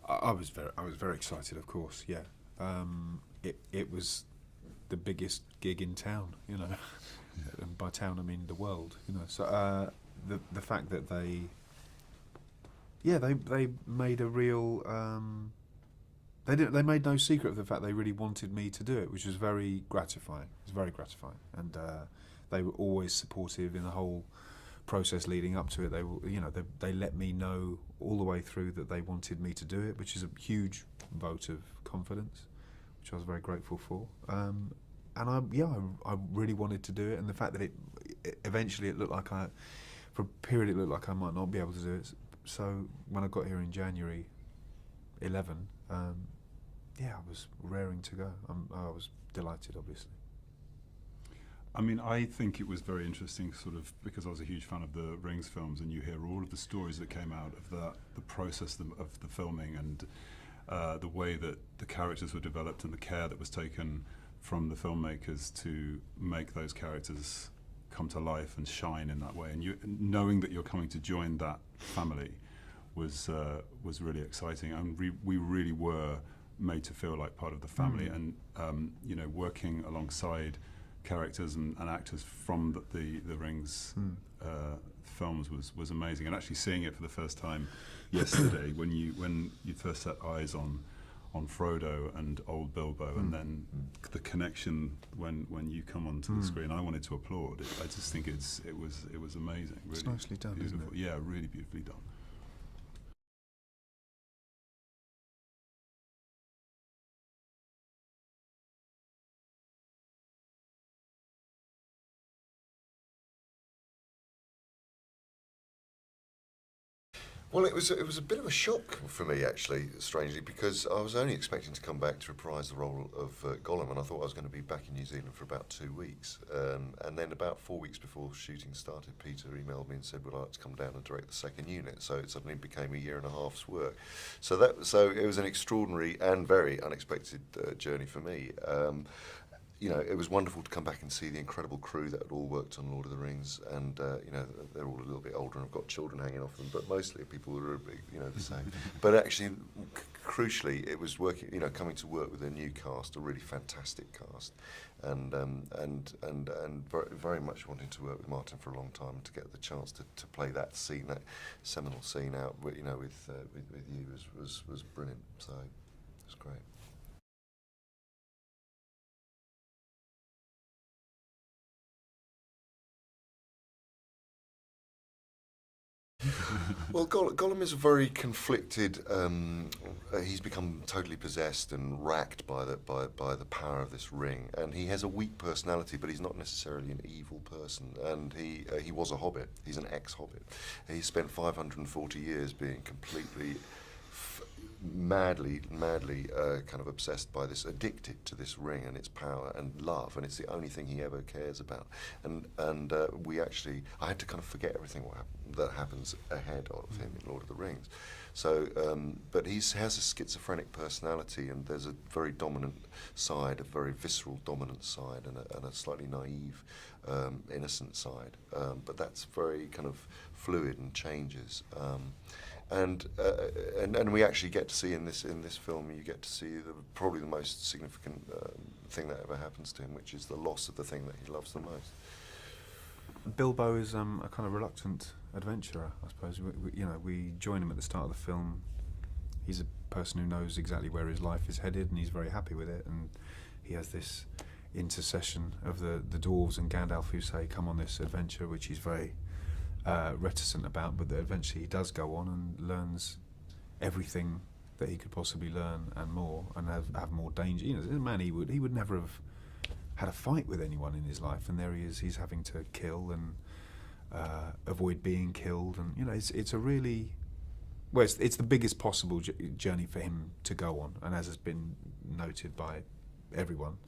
I was very excited, of course. Yeah, it was the biggest gig in town, you know, and by town I mean the world, you know. So the fact that they made a real they made no secret of the fact they really wanted me to do it, which was very gratifying. It was very gratifying, and they were always supportive in the whole process leading up to it. They were, you know, they let me know all the way through that they wanted me to do it, which is a huge vote of confidence, which I was very grateful for. And I really wanted to do it, and the fact that it eventually it looked like for a period it looked like I might not be able to do it. So when I got here in January 11, I was raring to go. I was delighted, obviously. I mean, I think it was very interesting, sort of, because I was a huge fan of the Rings films, and you hear all of the stories that came out of the process of the filming, and the way that the characters were developed and the care that was taken from the filmmakers to make those characters come to life and shine in that way. And knowing that you're coming to join that family was really exciting, and we really were made to feel like part of the family. And working alongside characters and actors from the Rings films was amazing, and actually seeing it for the first time yesterday when you first set eyes on Frodo and old Bilbo, and then the connection when you come onto the screen, I wanted to applaud. I just think it was amazing. Really, it's nicely done, beautiful. isn't it? Yeah, really beautifully done. Well, it was a bit of a shock for me, actually, strangely, because I was only expecting to come back to reprise the role of Gollum, and I thought I was going to be back in New Zealand for about 2 weeks. And then about 4 weeks before shooting started, Peter emailed me and said, "Would I like to come down and direct the second unit?" So it suddenly became a year and a half's work. So it was an extraordinary and very unexpected journey for me. It was wonderful to come back and see the incredible crew that had all worked on Lord of the Rings, and they're all a little bit older and I've got children hanging off them, but mostly people who are the same. But actually, crucially, it was coming to work with a new cast, a really fantastic cast, and very, very much wanting to work with Martin for a long time, to get the chance to play that scene, that seminal scene out, with you was brilliant. So it was great. Well, Gollum is a very conflicted. He's become totally possessed and racked by the power of this ring, and he has a weak personality, but he's not necessarily an evil person. And he was a hobbit. He's an ex-hobbit. He spent 540 years being completely madly kind of obsessed by this, addicted to this ring and its power and love, and it's the only thing he ever cares about. And I had to kind of forget everything that happens ahead of him in Lord of the Rings. So, but he has a schizophrenic personality, and there's a very dominant side, a very visceral dominant side, and a slightly naive, innocent side. But that's very kind of fluid and changes. And we actually get to see in this film, you get to see probably the most significant thing that ever happens to him, which is the loss of the thing that he loves the most. Bilbo is a kind of reluctant adventurer, I suppose. We join him at the start of the film. He's a person who knows exactly where his life is headed, and he's very happy with it. And he has this intercession of the dwarves and Gandalf, who say, "Come on this adventure," which he's very reticent about, but that eventually he does go on and learns everything that he could possibly learn and more, and have more danger. As a man, he would never have had a fight with anyone in his life, and there he is. He's having to kill and avoid being killed, and it's a really it's the biggest possible journey for him to go on, and as has been noted by everyone,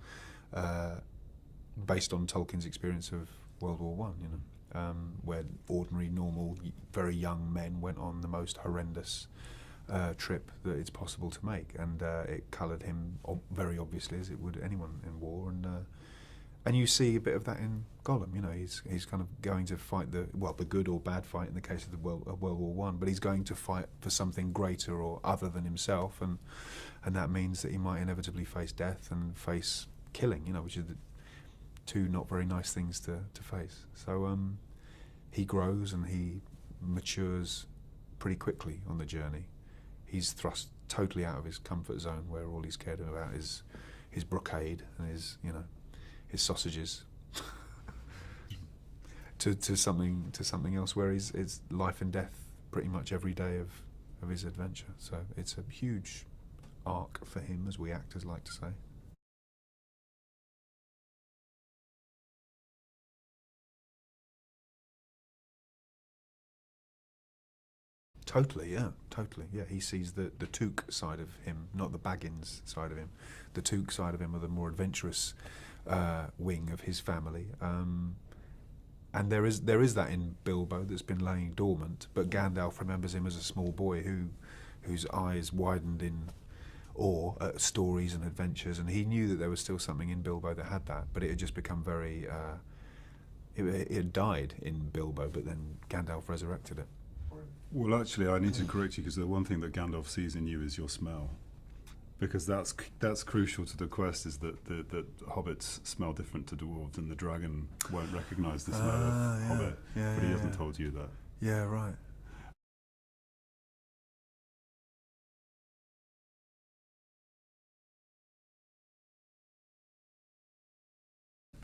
based on Tolkien's experience of World War One. Where ordinary, normal, very young men went on the most horrendous trip that it's possible to make, and it coloured him very obviously, as it would anyone in war. And And you see a bit of that in Gollum. You know, he's kind of going to fight the good or bad fight in the case of the World War One, but he's going to fight for something greater or other than himself, and that means that he might inevitably face death and face killing. You know, which are the two not very nice things to face. So he grows and he matures pretty quickly on the journey. He's thrust totally out of his comfort zone, where all he's cared about is his brocade and his sausages, to something else where it's life and death pretty much every day of his adventure. So it's a huge arc for him, as we actors like to say. Totally, yeah. He sees the Took side of him, not the Baggins side of him. The Took side of him are the more adventurous wing of his family, and there is that in Bilbo that's been laying dormant. But Gandalf remembers him as a small boy whose eyes widened in awe at stories and adventures, and he knew that there was still something in Bilbo that had that, but it had just become very. It had died in Bilbo, but then Gandalf resurrected it. Well, actually, I need to correct you, because the one thing that Gandalf sees in you is your smell, because that's crucial to the quest. Is that hobbits smell different to dwarves, and the dragon won't recognise the smell of hobbit, but he hasn't told you that. Yeah, right.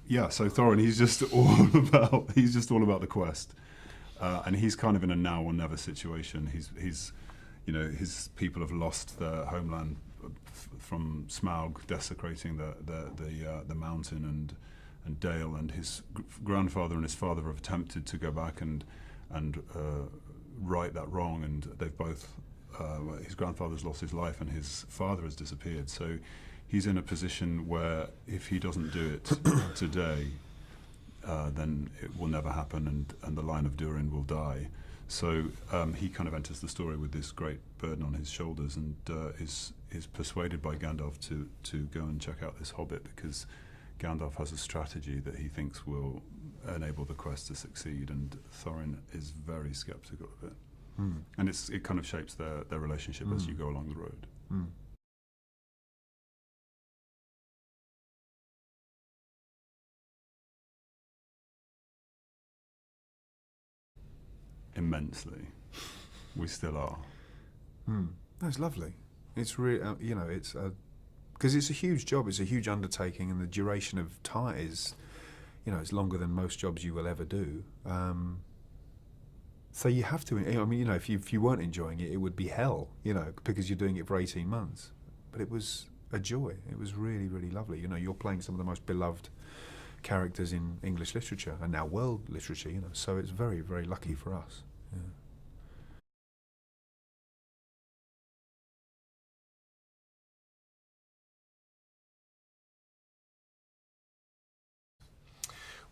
Yeah, so Thorin, he's just all about the quest. And he's kind of in a now or never situation. He's his people have lost their homeland from Smaug desecrating the mountain and Dale, and his grandfather and his father have attempted to go back and right that wrong, and they've both. His grandfather's lost his life, and his father has disappeared. So he's in a position where if he doesn't do it today, then it will never happen, and the line of Durin will die. So he kind of enters the story with this great burden on his shoulders, and is persuaded by Gandalf to go and check out this hobbit, because Gandalf has a strategy that he thinks will enable the quest to succeed, and Thorin is very sceptical of it. And it kind of shapes their relationship as you go along the road. Immensely. We still are. That's lovely. It's really, it's because it's a huge job. It's a huge undertaking, and the duration of time is, it's longer than most jobs you will ever do. So you have to. I mean, if you weren't enjoying it, it would be hell. Because you're doing it for 18 months. But it was a joy. It was really, really lovely. You're playing some of the most beloved characters in English literature and now world literature, so it's very, very lucky for us. Yeah.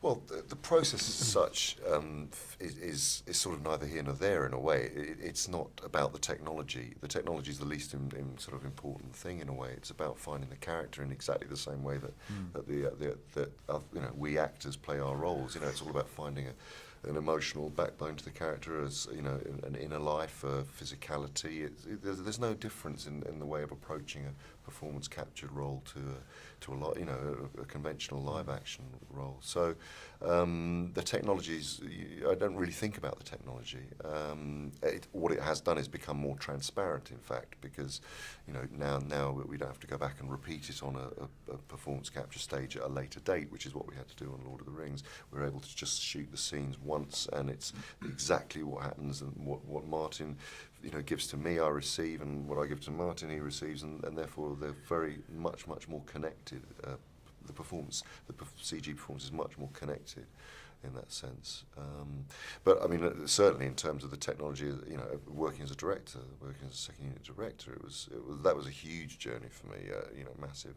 Well, the process as such is sort of neither here nor there in a way. It's not about the technology. The technology is the least sort of important thing in a way. It's about finding the character in exactly the same way that we actors play our roles. It's all about finding an emotional backbone to the character, as an inner life, physicality. There's no difference in the way of approaching a performance captured role to a conventional live action role. So the technologies, I don't really think about the technology. What it has done is become more transparent, in fact, because now we don't have to go back and repeat it on a performance capture stage at a later date, which is what we had to do on Lord of the Rings. We're able to just shoot the scenes once, and it's exactly what happens, and what Martin gives to me, I receive, and what I give to Martin, he receives, and therefore they're very much more connected. The CG performance is much more connected in that sense. But I mean, certainly in terms of the technology, working as a director, working as a second unit director, that was a huge journey for me. Massive,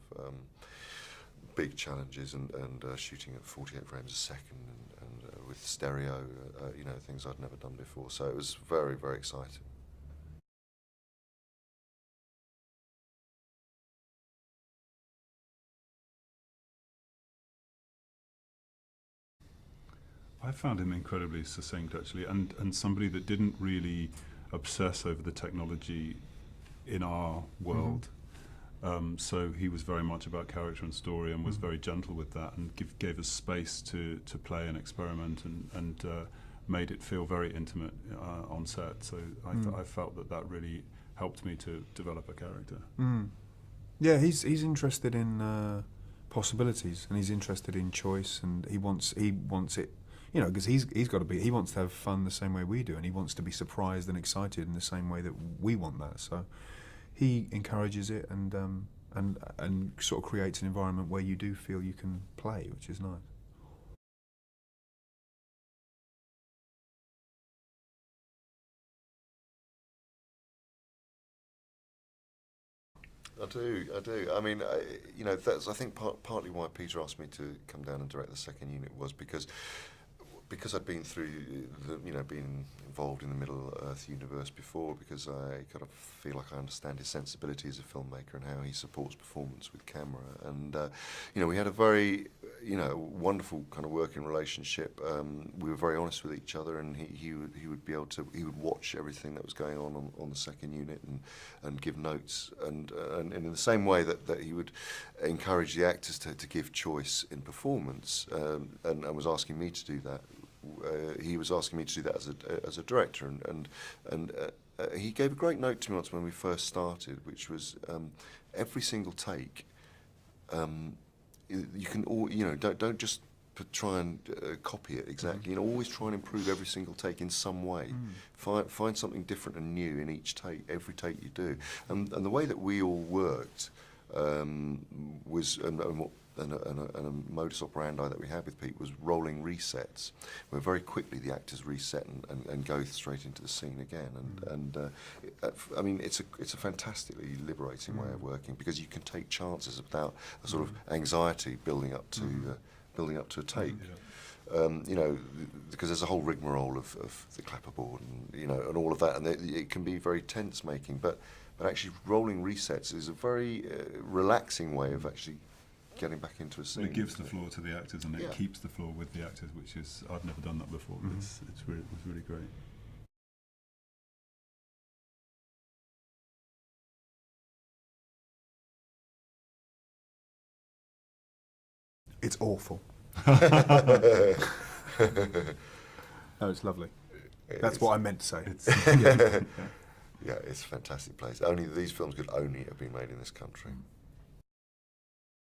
big challenges, and shooting at 48 frames a second, and with stereo, things I'd never done before. So it was very, very exciting. I found him incredibly succinct, actually, and somebody that didn't really obsess over the technology in our world. So he was very much about character and story, and was very gentle with that, and gave us space to play and experiment, and made it feel very intimate on set. So I felt that really helped me to develop a character. Yeah, he's interested in possibilities, and he's interested in choice, and he wants it, you know, because he wants to have fun the same way we do, and he wants to be surprised and excited in the same way that we want that. So he encourages it, and sort of creates an environment where you do feel you can play, which is nice. I do. I mean, you know, that's I think partly why Peter asked me to come down and direct the second unit was because I'd been through been involved in the Middle Earth universe before, because I kind of feel like I understand his sensibility as a filmmaker and how he supports performance with camera. And you know, we had a very wonderful kind of working relationship. We were very honest with each other, and he would be able to, he would watch everything that was going on the second unit and give notes, and in the same way that he would encourage the actors to give choice in performance, and was asking me to do that. He was asking me to do that as a director, and he gave a great note to me once when we first started, which was every single take. You can don't just try and copy it exactly. You know, always try and improve every single take in some way. Find something different and new in each take, every take you do. And the way that we all worked was and a modus operandi that we had with Pete was rolling resets, where very quickly the actors reset and go straight into the scene again. I mean, it's a fantastically liberating way of working, because you can take chances without a sort of anxiety building up to a take. You know, because there's a whole rigmarole of the clapperboard and all of that, and it can be very tense making. But actually, rolling resets is a very relaxing way of actually getting back into a scene. And it gives the floor to the actors, and it Yeah. keeps the floor with the actors, which is, I've never done that before. But it was really great. It's awful. No, it's lovely. That's what I meant to say. Yeah, it's a fantastic place. These films could only have been made in this country.